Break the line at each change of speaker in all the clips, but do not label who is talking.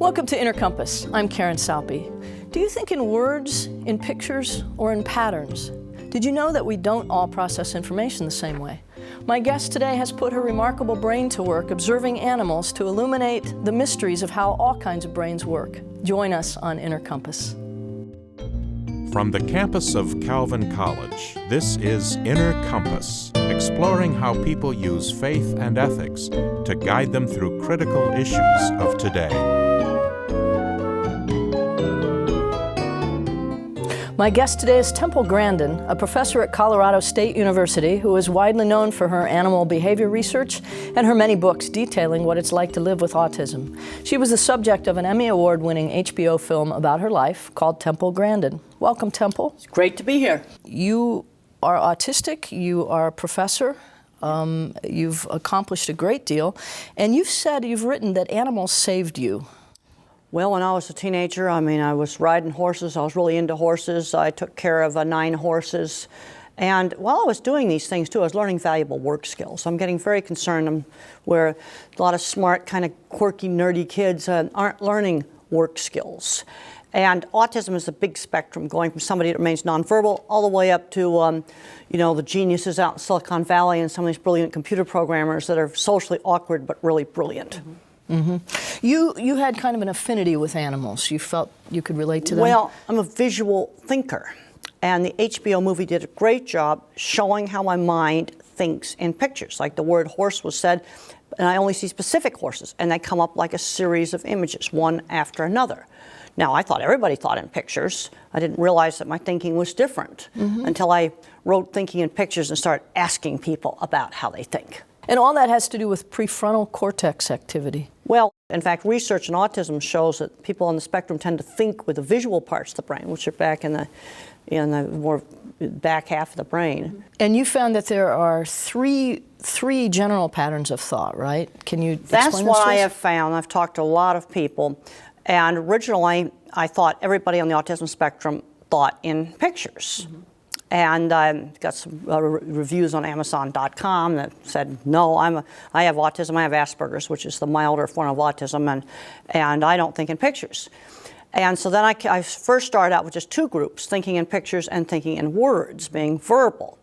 Welcome to Inner Compass. I'm Karen Saupe. Do you think in words, in pictures, or in patterns? Did you know that we don't all process information the same way? My guest today has put her remarkable brain to work observing animals to illuminate the mysteries of how all kinds of brains work. Join us on Inner Compass.
From the campus of Calvin College, this is Inner Compass, exploring how people use faith and ethics to guide them through critical issues of today.
My guest today is Temple Grandin, a professor at Colorado State University who is widely known for her animal behavior research and her many books detailing what it's like to live with autism. She was the subject of an Emmy Award-winning HBO film about her life called Temple Grandin. Welcome, Temple.
It's great to be here.
You are autistic, you are a professor, you've accomplished a great deal, and you've written that animals saved you.
Well, when I was a teenager, I was riding horses. I was really into horses. I took care of 9 horses. And while I was doing these things, too, I was learning valuable work skills. I'm getting very concerned where a lot of smart, kind of quirky, nerdy kids aren't learning work skills. And autism is a big spectrum, going from somebody that remains nonverbal all the way up to, the geniuses out in Silicon Valley and some of these brilliant computer programmers that are socially awkward but really brilliant.
Mm-hmm. Mm-hmm. You had kind of an affinity with animals. You felt you could relate to them?
Well, I'm a visual thinker, and the HBO movie did a great job showing how my mind thinks in pictures. Like the word horse was said, and I only see specific horses, and they come up like a series of images, one after another. Now, I thought everybody thought in pictures. I didn't realize that my thinking was different until I wrote Thinking in Pictures and started asking people about how they think.
And all that has to do with prefrontal cortex activity.
Well, in fact, research in autism shows that people on the spectrum tend to think with the visual parts of the brain, which are back in the more back half of the brain.
And you found that there are three general patterns of thought, right? Can you explain
That's what I have found. I've talked to a lot of people, and originally I thought everybody on the autism spectrum thought in pictures. And got some reviews on Amazon.com that said, no, I have autism, I have Asperger's, which is the milder form of autism, and I don't think in pictures. And so then I first started out with just 2 groups, thinking in pictures and thinking in words, being verbal.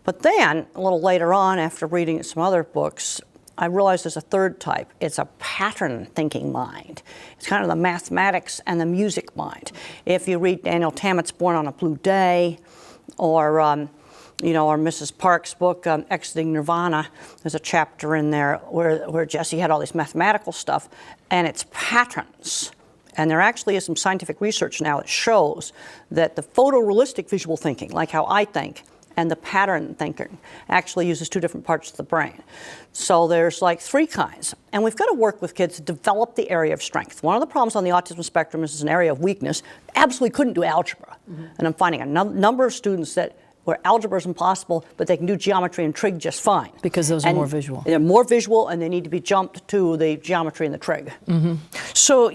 But then, a little later on, after reading some other books, I realized there's a third type. It's a pattern thinking mind. It's kind of the mathematics and the music mind. If you read Daniel Tammett's Born on a Blue Day, or Mrs. Park's book, Exiting Nirvana, there's a chapter in there where Jesse had all this mathematical stuff, and it's patterns. And there actually is some scientific research now that shows that the photorealistic visual thinking, like how I think, and the pattern thinking actually uses 2 different parts of the brain. So there's like 3 kinds. And we've got to work with kids to develop the area of strength. One of the problems on the autism spectrum is an area of weakness. Absolutely couldn't do algebra. And I'm finding a number of students where algebra is impossible, but they can do geometry and trig just fine.
Because those are more visual.
They're more visual, and they need to be jumped to the geometry and the trig.
So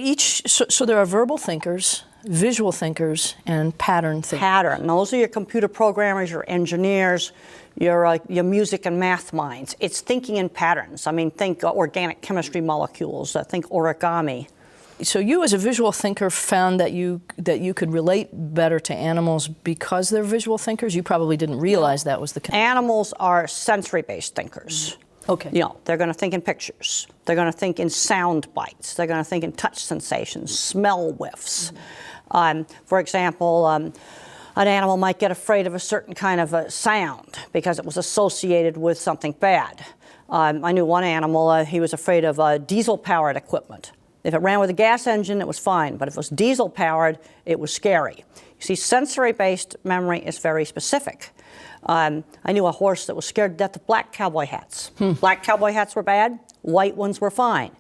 there are verbal thinkers, visual thinkers, and pattern thinkers.
Pattern. Those are your computer programmers, your engineers, your music and math minds. It's thinking in patterns. Think organic chemistry molecules. Think origami.
So you, as a visual thinker, found that you could relate better to animals because they're visual thinkers? You probably didn't realize that was the case.
Animals are sensory-based thinkers.
Okay.
They're going to think in pictures. They're going to think in sound bites. They're going to think in touch sensations, smell whiffs. For example, an animal might get afraid of a certain kind of a sound because it was associated with something bad. I knew one animal, he was afraid of diesel-powered equipment. If it ran with a gas engine, it was fine, but if it was diesel-powered, it was scary. You see, sensory-based memory is very specific. I knew a horse that was scared to death of black cowboy hats. Black cowboy hats were bad, white ones were fine.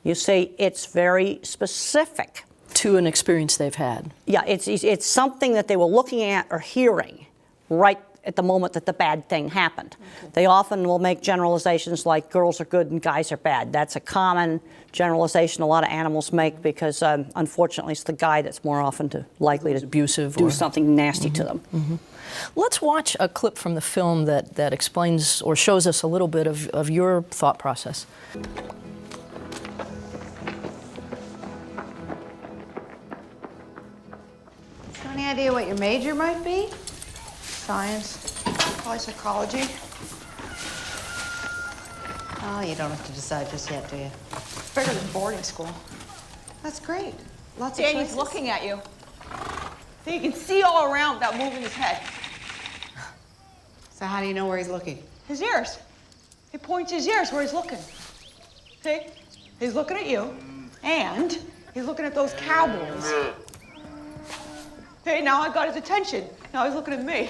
You see, it's very specific.
To an experience they've had.
Yeah, it's something that they were looking at or hearing right at the moment that the bad thing happened. Okay. They often will make generalizations like girls are good and guys are bad. That's a common generalization a lot of animals make because unfortunately it's the guy that's more often likely to
abusive
do something nasty to them.
Let's watch a clip from the film that explains or shows us a little bit of your thought process.
idea what your major might be? Science, probably psychology. Oh, you don't have to decide just yet, do you?
Better than boarding school.
That's great. Lots of
Dan,
choices.
he's looking at you. So you can see all around without moving his head.
So how do you know where he's looking?
His ears. He points his ears where he's looking. See? He's looking at you, and he's looking at those cowboys. Okay, now I got his attention. Now he's looking at me.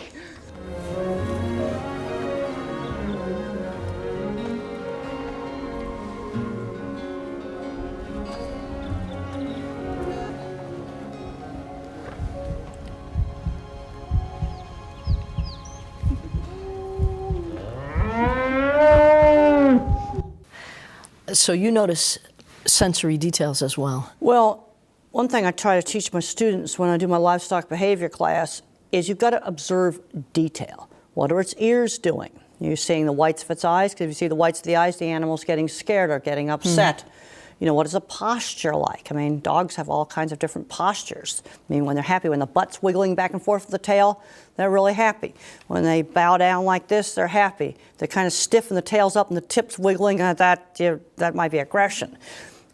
So you notice sensory details as well.
Well, one thing I try to teach my students when I do my livestock behavior class is you've got to observe detail. What are its ears doing? You're seeing the whites of its eyes, because if you see the whites of the eyes, the animal's getting scared or getting upset. You know, what is the posture like? I mean, dogs have all kinds of different postures. I mean, when they're happy, when the butt's wiggling back and forth with the tail, they're really happy. When they bow down like this, they're happy. They're kind of stiff and the tail's up and the tip's wiggling, that might be aggression.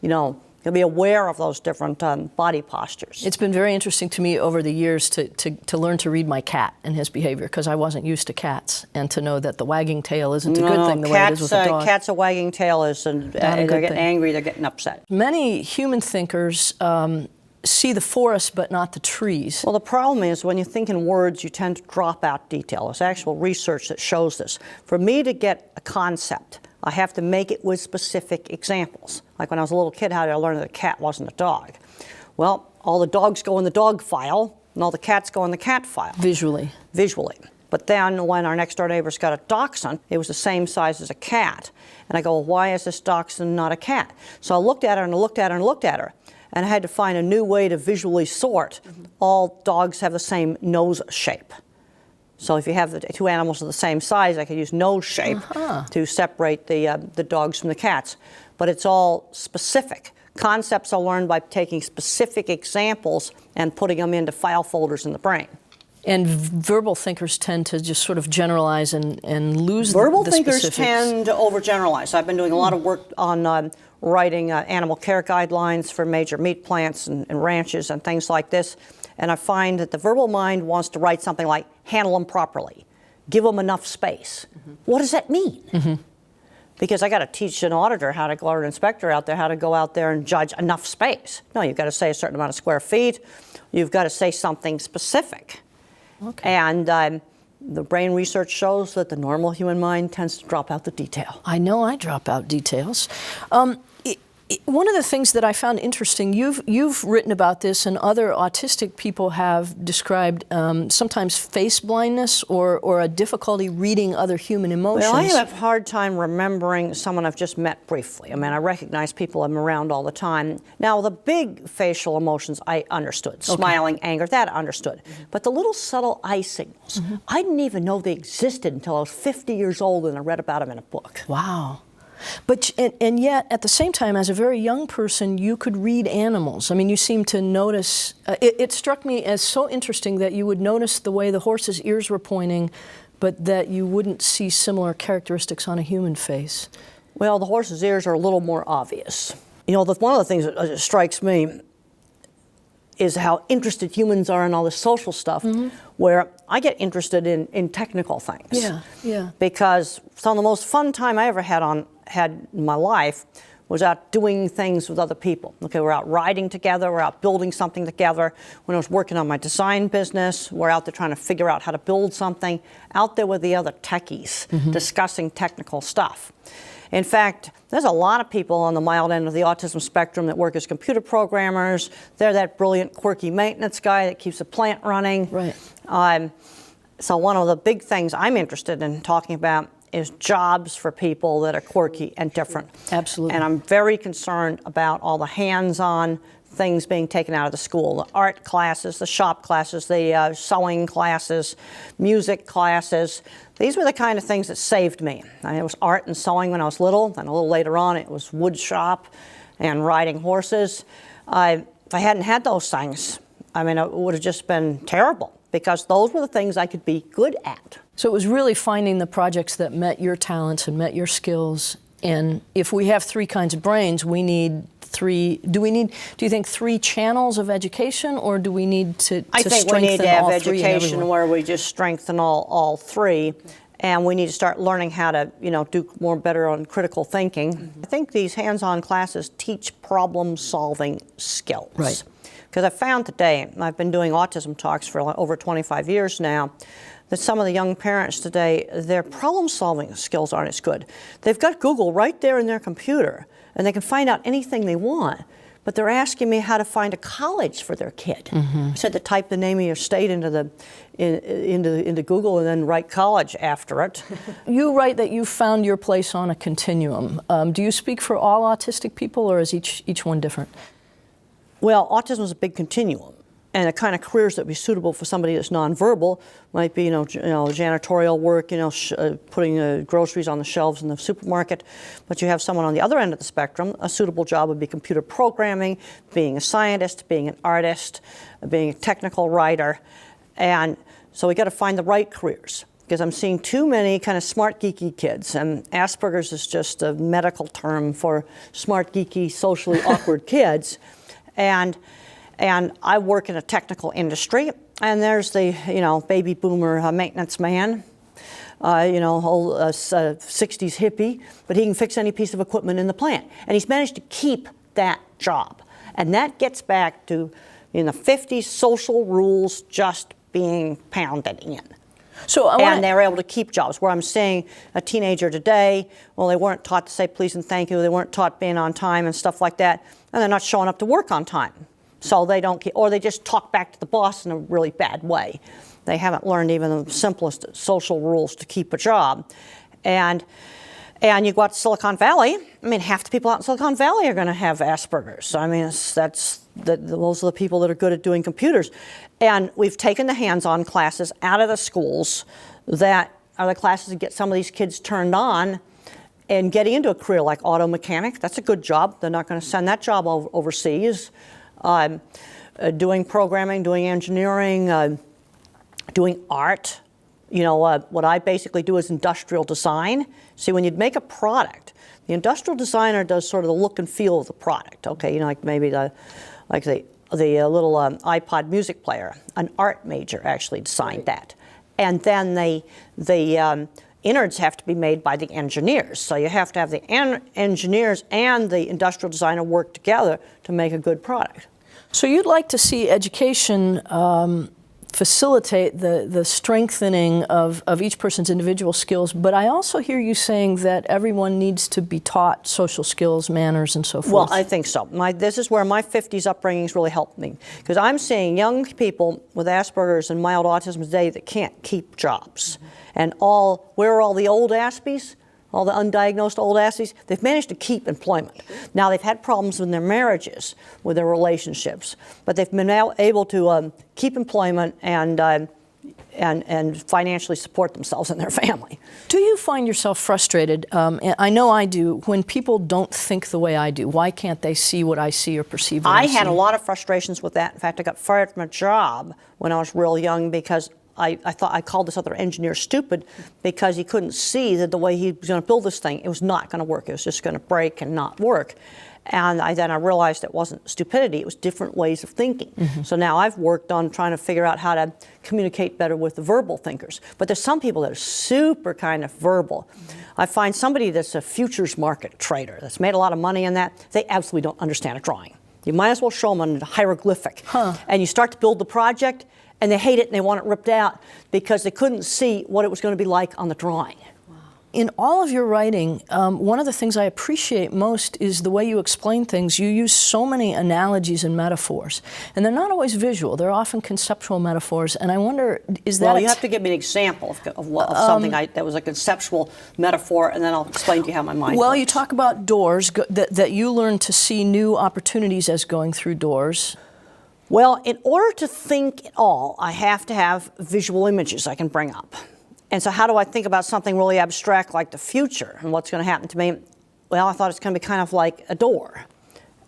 You know, you'll be aware of those different body postures.
It's been very interesting to me over the years to learn to read my cat and his behavior, because I wasn't used to cats, and to know that the wagging tail isn't a good thing the way it is with a dog.
Cats, a wagging tail is, and they're getting angry, they're getting upset.
Many human thinkers see the forest but not the trees.
Well, the problem is when you think in words, you tend to drop out detail. There's actual research that shows this. For me to get a concept, I have to make it with specific examples. Like when I was a little kid, how did I learn that a cat wasn't a dog? Well, all the dogs go in the dog file, and all the cats go in the cat file.
Visually.
Visually. But then when our next door neighbors got a dachshund, it was the same size as a cat. And I go, well, why is this dachshund not a cat? So I looked at her and I looked at her and looked at her. And I had to find a new way to visually sort. All dogs have the same nose shape. So if you have the two animals of the same size, I could use nose shape to separate the dogs from the cats. But it's all specific. Concepts are learned by taking specific examples and putting them into file folders in the brain.
And verbal thinkers tend to just sort of generalize and lose
Verbal
the
thinkers
specifics.
tend to overgeneralize. I've been doing a lot of work on writing animal care guidelines for major meat plants and ranches and things like this. And I find that the verbal mind wants to write something like, handle them properly, give them enough space. What does that mean? Because I got to teach an auditor how to go, or an inspector out there, how to go out there and judge enough space. No, you've got to say a certain amount of square feet. You've got to say something specific. Okay. And the brain research shows that the normal human mind tends to drop out the detail.
I know I drop out details. One of the things that I found interesting, you've written about this, and other autistic people have described sometimes face blindness or a difficulty reading other human emotions.
Well, I have a hard time remembering someone I've just met briefly. I mean, I recognize people I'm around all the time. Now, the big facial emotions I understood, smiling, anger, that I understood. But the little subtle eye signals, I didn't even know they existed until I was 50 years old and I read about them in a book.
Wow. But and yet, at the same time, as a very young person, you could read animals. I mean, you seem to notice. It struck me as so interesting that you would notice the way the horse's ears were pointing, but that you wouldn't see similar characteristics on a human face.
Well, the horse's ears are a little more obvious. You know, one of the things that strikes me is how interested humans are in all this social stuff, where I get interested in technical things.
Yeah.
Because some of the most fun time I ever had in my life was out doing things with other people. Okay, we're out riding together, we're out building something together. When I was working on my design business, we're out there trying to figure out how to build something, out there with the other techies, discussing technical stuff. In fact, there's a lot of people on the mild end of the autism spectrum that work as computer programmers. They're that brilliant, quirky maintenance guy that keeps a plant running.
Right.
So one of the big things I'm interested in talking about is jobs for people that are quirky and different.
Absolutely.
And I'm very concerned about all the hands-on things being taken out of the school. The art classes, the shop classes, the sewing classes, music classes. These were the kind of things that saved me. It was art and sewing when I was little, then a little later on it was wood shop and riding horses. If I hadn't had those things, I mean, it would have just been terrible because those were the things I could be good at.
So it was really finding the projects that met your talents and met your skills. And if we have three kinds of brains, we need three. Do you think three channels of education, or do we need to
I think we
strengthen
need to have
all three in
education
everyone?
where we just strengthen all three. And we need to start learning how to, do more better on critical thinking. I think these hands-on classes teach problem-solving skills.
Right.
Because I found today, and I've been doing autism talks for over 25 years now, that some of the young parents today, their problem-solving skills aren't as good. They've got Google right there in their computer, and they can find out anything they want. But they're asking me how to find a college for their kid. I said to type the name of your state into Google and then write college after it.
You write that you found your place on a continuum. Do you speak for all autistic people, or is each one different?
Well, autism is a big continuum, and the kind of careers that would be suitable for somebody that's nonverbal might be, janitorial work, putting groceries on the shelves in the supermarket. But you have someone on the other end of the spectrum. A suitable job would be computer programming, being a scientist, being an artist, being a technical writer, and so we got to find the right careers. Because I'm seeing too many kind of smart, geeky kids, and Asperger's is just a medical term for smart, geeky, socially awkward kids. And I work in a technical industry, and there's the, baby boomer maintenance man, whole 60s hippie, but he can fix any piece of equipment in the plant. And he's managed to keep that job. And that gets back to, in the 50s, social rules just being pounded in. And they were able to keep jobs. Where I'm seeing a teenager today, well, they weren't taught to say please and thank you. They weren't taught being on time and stuff like that. And they're not showing up to work on time. So they don't, or they just talk back to the boss in a really bad way. They haven't learned even the simplest social rules to keep a job. And you go out to Silicon Valley, I mean, half the people out in Silicon Valley are going to have Asperger's. I mean, those are the people that are good at doing computers. And we've taken the hands-on classes out of the schools that are the classes that get some of these kids turned on and getting into a career like auto mechanic. That's a good job. They're not going to send that job overseas. Doing programming, doing engineering, doing art. What I basically do is industrial design. See, when you'd make a product, the industrial designer does sort of the look and feel of the product. Okay, like maybe the little iPod music player. An art major actually designed that, and then the innards have to be made by the engineers. So you have to have the engineers and the industrial designer work together to make a good product.
So you'd like to see education facilitate the strengthening of each person's individual skills, but I also hear you saying that everyone needs to be taught social skills, manners, and so forth.
Well, I think so. This is where my 50s upbringings really helped me, because I'm seeing young people with Asperger's and mild autism today that can't keep jobs. And where are all the old Aspies? All the undiagnosed old Aspies? They've managed to keep employment. Now, they've had problems in their marriages, with their relationships, but they've been now able to keep employment and financially support themselves and their family.
Do you find yourself frustrated? I know I do, when people don't think the way I do. Why can't they see what I see or perceive what I see?
I had a lot of frustrations with that. In fact, I got fired from a job when I was real young because I thought I called this other engineer stupid because he couldn't see that the way he was going to build this thing, it was not going to work. It was just going to break and not work. And then I realized it wasn't stupidity, it was different ways of thinking. So now I've worked on trying to figure out how to communicate better with the verbal thinkers. But there's some people that are super kind of verbal. I find somebody that's a futures market trader that's made a lot of money in that, they absolutely don't understand a drawing. You might as well show them a hieroglyphic. And you start to build the project, and they hate it and they want it ripped out because they couldn't see what it was going to be like on the drawing.
In all of your writing, one of the things I appreciate most is the way you explain things. You use so many analogies and metaphors, and they're not always visual. They're often conceptual metaphors, and I wonder, is that...
Well, you have to give me an example of something that was a conceptual metaphor, and then I'll explain to you how my mind
Well,
works.
you talk about doors, that you learn to see new opportunities as going through doors.
Well, in order to think at all, I have to have visual images I can bring up. And so how do I think about something really abstract like the future and what's going to happen to me? Well, I thought it's going to be kind of like a door.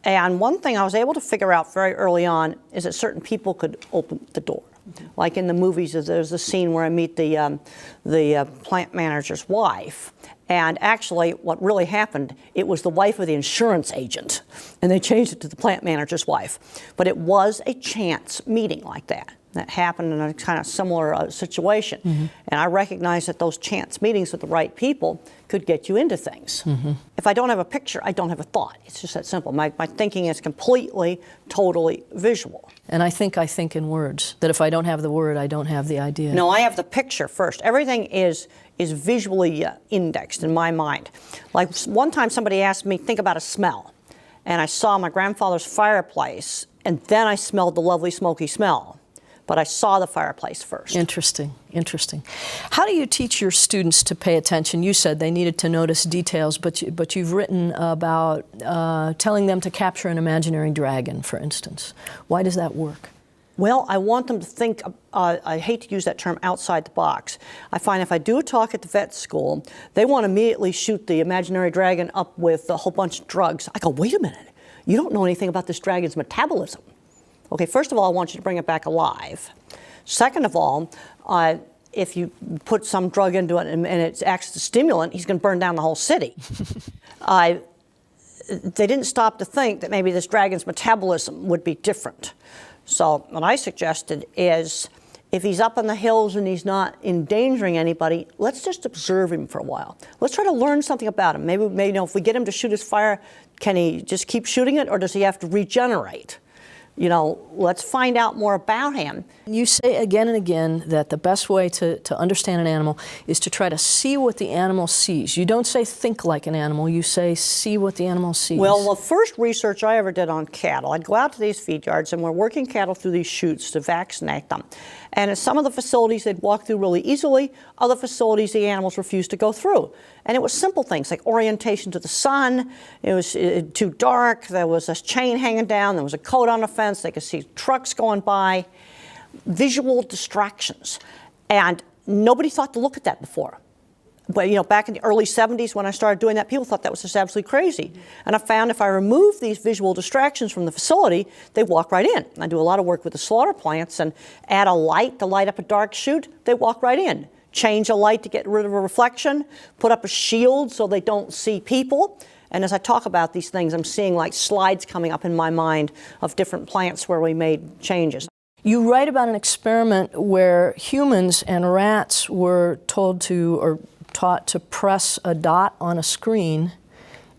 And one thing I was able to figure out very early on is that certain people could open the door. Like in the movies, there's a scene where I meet the plant manager's wife. And actually, what really happened, it was the wife of the insurance agent. And they changed it to the plant manager's wife. But it was a chance meeting like that. That happened in a kind of similar situation. And I recognized that those chance meetings with the right people could get you into things. If I don't have a picture, I don't have a thought. It's just that simple. My thinking is completely, totally visual.
And I think in words, that if I don't have the word, I don't have the idea.
No, I have the picture first. Everything is visually indexed in my mind. Like one time somebody asked me, think about a smell. And I saw my grandfather's fireplace, and then I smelled the lovely smoky smell. But I saw the fireplace first.
Interesting, interesting. How do you teach your students to pay attention? You said they needed to notice details, but you've written about telling them to capture an imaginary dragon, for instance. Why does that work?
Well, I want them to think, I hate to use that term, outside the box. I find if I do a talk at the vet school, they want to immediately shoot the imaginary dragon up with a whole bunch of drugs. I go, wait a minute, you don't know anything about this dragon's metabolism. Okay, first of all, I want you to bring it back alive. Second of all, if you put some drug into it and it acts as a stimulant, he's going to burn down the whole city. They didn't stop to think that maybe this dragon's metabolism would be different. So what I suggested is, if he's up in the hills and he's not endangering anybody, let's just observe him for a while. Let's try to learn something about him. Maybe if we get him to shoot his fire, can he just keep shooting it, or does he have to regenerate? You know, let's find out more about him.
You say again and again that the best way to understand an animal is to try to see what the animal sees. You don't say think like an animal, you say see what the animal sees.
Well, the first research I ever did on cattle, I'd go out to these feed yards and we're working cattle through these chutes to vaccinate them. And at some of the facilities they'd walk through really easily, other facilities the animals refused to go through. And it was simple things like orientation to the sun, it was too dark, there was a chain hanging down, there was a coat on the fence, they could see trucks going by, visual distractions. And nobody thought to look at that before. But you know, back in the early 70s when I started doing that, people thought that was just absolutely crazy. And I found if I remove these visual distractions from the facility, they walk right in. I do a lot of work with the slaughter plants and add a light to light up a dark chute, they walk right in. Change a light to get rid of a reflection, put up a shield so they don't see people. And as I talk about these things, I'm seeing like slides coming up in my mind of different plants where we made changes.
You write about an experiment where humans and rats were told to, or taught to press a dot on a screen.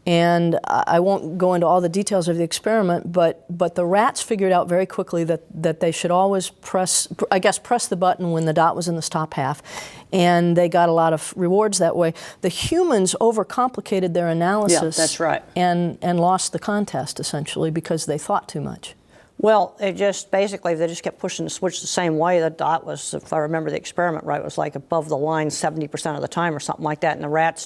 And I won't go into all the details of the experiment, but the rats figured out very quickly that they should always press the button when the dot was in the top half, and they got a lot of rewards that way. The humans overcomplicated their analysis.
Yeah, that's right.
And lost the contest, essentially, because they thought too much.
Well, it just basically, they just kept pushing the switch the same way. The dot was, if I remember the experiment right, was like above the line 70% of the time or something like that. And the rats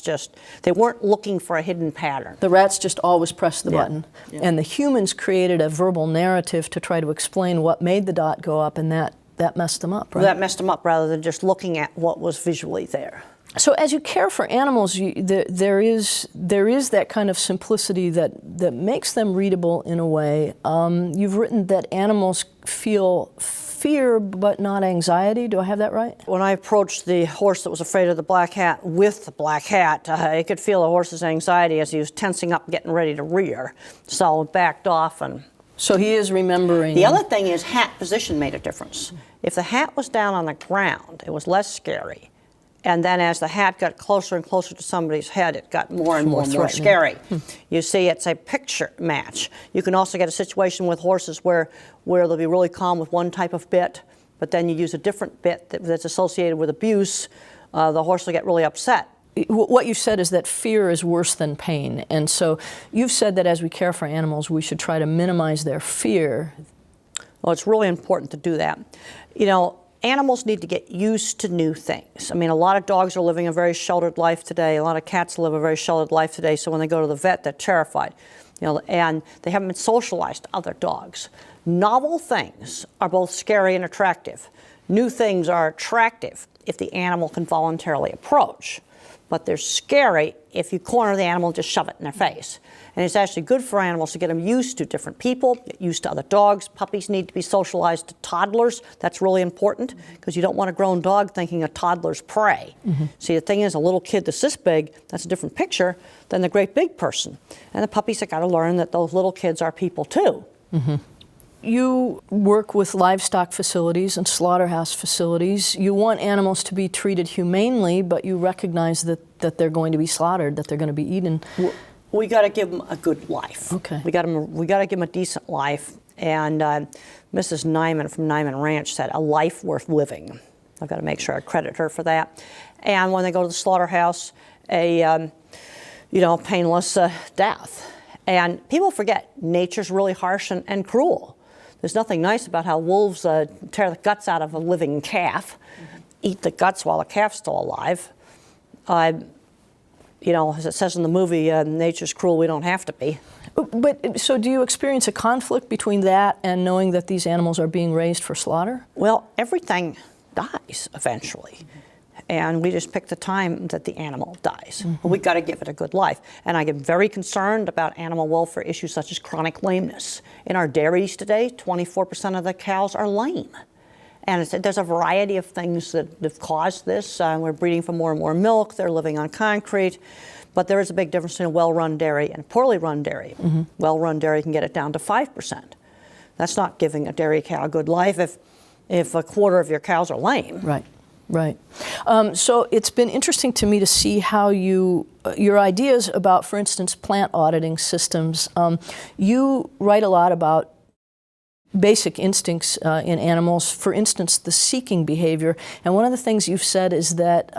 they weren't looking for a hidden pattern.
The rats just always pressed the button.
Yeah.
And the humans created a verbal narrative to try to explain what made the dot go up, and that messed them up, right?
That messed them up rather than just looking at what was visually there.
So as you care for animals, there is that kind of simplicity that makes them readable in a way. You've written that animals feel fear but not anxiety. Do I have that right?
When I approached the horse that was afraid of the black hat with the black hat, I could feel the horse's anxiety as he was tensing up, getting ready to rear. So I backed off and...
So he is remembering.
The other thing is hat position made a difference. If the hat was down on the ground, it was less scary. And then as the hat got closer and closer to somebody's head, it got more and more scary. You see, it's a picture match. You can also get a situation with horses where they'll be really calm with one type of bit, but then you use a different bit that's associated with abuse, the horse will get really upset.
What you said is that fear is worse than pain. And so you've said that as we care for animals, we should try to minimize their fear.
Well, it's really important to do that. You know, animals need to get used to new things. I mean, a lot of dogs are living a very sheltered life today. A lot of cats live a very sheltered life today. So when they go to the vet, they're terrified. You know, and they haven't been socialized to other dogs. Novel things are both scary and attractive. New things are attractive if the animal can voluntarily approach. but they're scary if you corner the animal and just shove it in their face. And it's actually good for animals to get them used to different people, get used to other dogs. Puppies need to be socialized to toddlers. That's really important because you don't want a grown dog thinking a toddler's prey. See, the thing is, a little kid that's this big, that's a different picture than the great big person. And the puppies have got to learn that those little kids are people too.
You work with livestock facilities and slaughterhouse facilities. You want animals to be treated humanely, but you recognize that they're going to be slaughtered, that they're going to be eaten.
We got to give them a good life.
Okay.
We got to give them a decent life. And Mrs. Nyman from Nyman Ranch said, a life worth living. I've got to make sure I credit her for that. And when they go to the slaughterhouse, a painless death. And people forget nature's really harsh and cruel. There's nothing nice about how wolves tear the guts out of a living calf, eat the guts while the calf's still alive. As it says in the movie, nature's cruel, we don't have to be.
But so do you experience a conflict between that and knowing that these animals are being raised for slaughter?
Well, everything dies eventually. And we just pick the time that the animal dies. We've got to give it a good life. And I get very concerned about animal welfare issues such as chronic lameness. In our dairies today, 24% of the cows are lame. And there's a variety of things that have caused this. We're breeding for more and more milk. They're living on concrete. But there is a big difference between a well-run dairy and a poorly run dairy. Well-run dairy can get it down to 5%. That's not giving a dairy cow a good life if a quarter of your cows are lame.
Right. So it's been interesting to me to see how your ideas about, for instance, plant auditing systems. You write a lot about basic instincts in animals, for instance, the seeking behavior. And one of the things you've said is that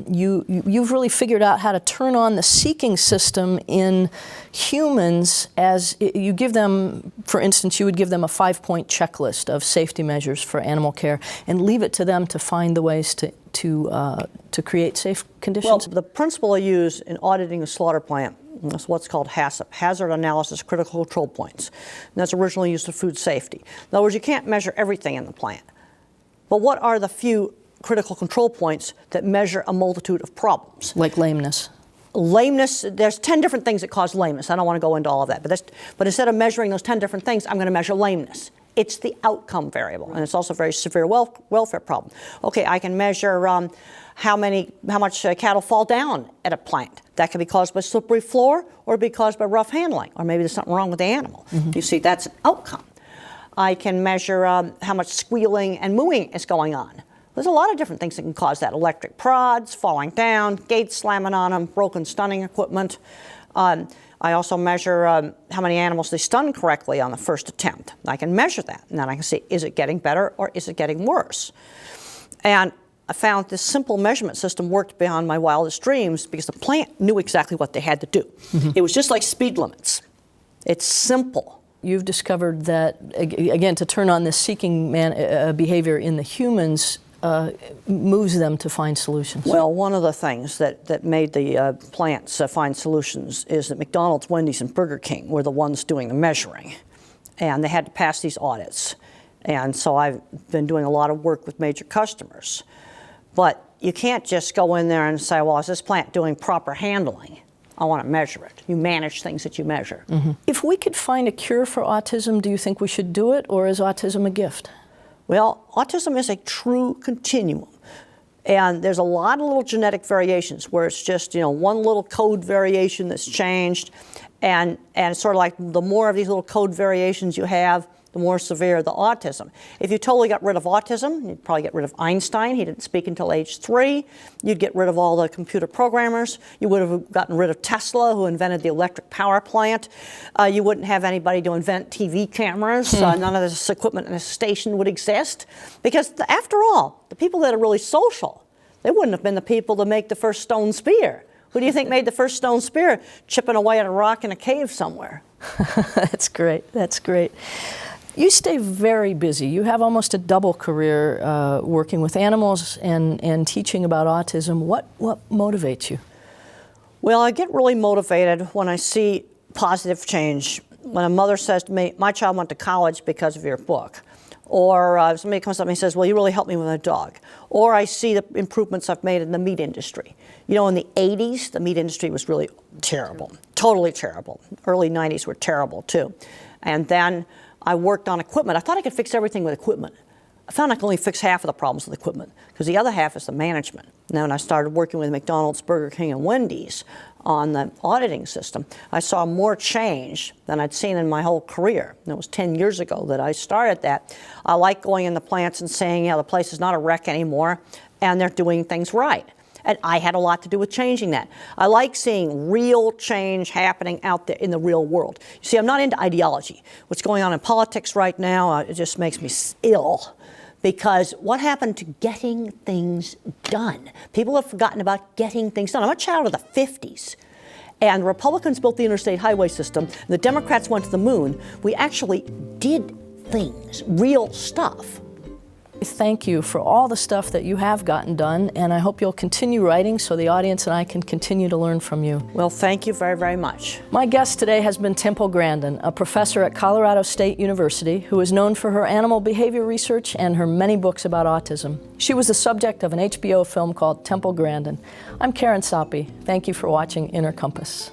you've really figured out how to turn on the seeking system in humans as you give them, for instance, you would give them a 5-point checklist of safety measures for animal care and leave it to them to find the ways to create safe conditions.
Well, the principle I use in auditing a slaughter plant is what's called HACCP, Hazard Analysis Critical Control Points. And that's originally used for food safety. In other words, you can't measure everything in the plant. But what are the few critical control points that measure a multitude of problems?
Like lameness.
Lameness, there's 10 different things that cause lameness. I don't want to go into all of that. But instead of measuring those 10 different things, I'm going to measure lameness. It's the outcome variable, and it's also a very severe welfare problem. Okay, I can measure how much cattle fall down at a plant. That can be caused by slippery floor or be caused by rough handling, or maybe there's something wrong with the animal. You see, that's an outcome. I can measure how much squealing and mooing is going on. There's a lot of different things that can cause that. Electric prods, falling down, gates slamming on them, broken stunning equipment. I also measure how many animals they stun correctly on the first attempt. I can measure that, and then I can see, is it getting better or is it getting worse? And I found this simple measurement system worked beyond my wildest dreams because the plant knew exactly what they had to do. It was just like speed limits. It's simple.
You've discovered that, again, to turn on this seeking behavior in the humans moves them to find solutions.
Well, one of the things that made the plants find solutions is that McDonald's, Wendy's, and Burger King were the ones doing the measuring. And they had to pass these audits. And so I've been doing a lot of work with major customers. But you can't just go in there and say, well, is this plant doing proper handling? I want to measure it. You manage things that you measure.
If we could find a cure for autism, do you think we should do it, or is autism a gift?
Well, autism is a true continuum. And there's a lot of little genetic variations where it's just, one little code variation that's changed. And it's sort of like the more of these little code variations you have, the more severe the autism. If you totally got rid of autism, you'd probably get rid of Einstein. He didn't speak until age 3. You'd get rid of all the computer programmers. You would have gotten rid of Tesla, who invented the electric power plant. You wouldn't have anybody to invent TV cameras. None of this equipment in a station would exist. Because after all, the people that are really social, they wouldn't have been the people to make the first stone spear. Who do you think made the first stone spear? Chipping away at a rock in a cave somewhere.
That's great. That's great. You stay very busy. You have almost a double career working with animals and teaching about autism. What motivates you?
Well, I get really motivated when I see positive change. When a mother says to me, my child went to college because of your book. Or somebody comes up and says, well, you really helped me with a dog. Or I see the improvements I've made in the meat industry. You know, in the 80s, the meat industry was really terrible, totally terrible. Early 90s were terrible too. And then I worked on equipment. I thought I could fix everything with equipment. I found I could only fix half of the problems with equipment, because the other half is the management. Now, when I started working with McDonald's, Burger King, and Wendy's on the auditing system, I saw more change than I'd seen in my whole career. And it was 10 years ago that I started that. I like going in the plants and saying, yeah, the place is not a wreck anymore, and they're doing things right. And I had a lot to do with changing that. I like seeing real change happening out there in the real world. You see, I'm not into ideology. What's going on in politics right now, it just makes me ill. Because what happened to getting things done? People have forgotten about getting things done. I'm a child of the 50s. And the Republicans built the interstate highway system. And the Democrats went to the moon. We actually did things, real stuff.
Thank you for all the stuff that you have gotten done, and I hope you'll continue writing so the audience and I can continue to learn from you.
Well, thank you very, very much.
My guest today has been Temple Grandin, a professor at Colorado State University who is known for her animal behavior research and her many books about autism. She was the subject of an HBO film called Temple Grandin. I'm Karen Saupe. Thank you for watching Inner Compass.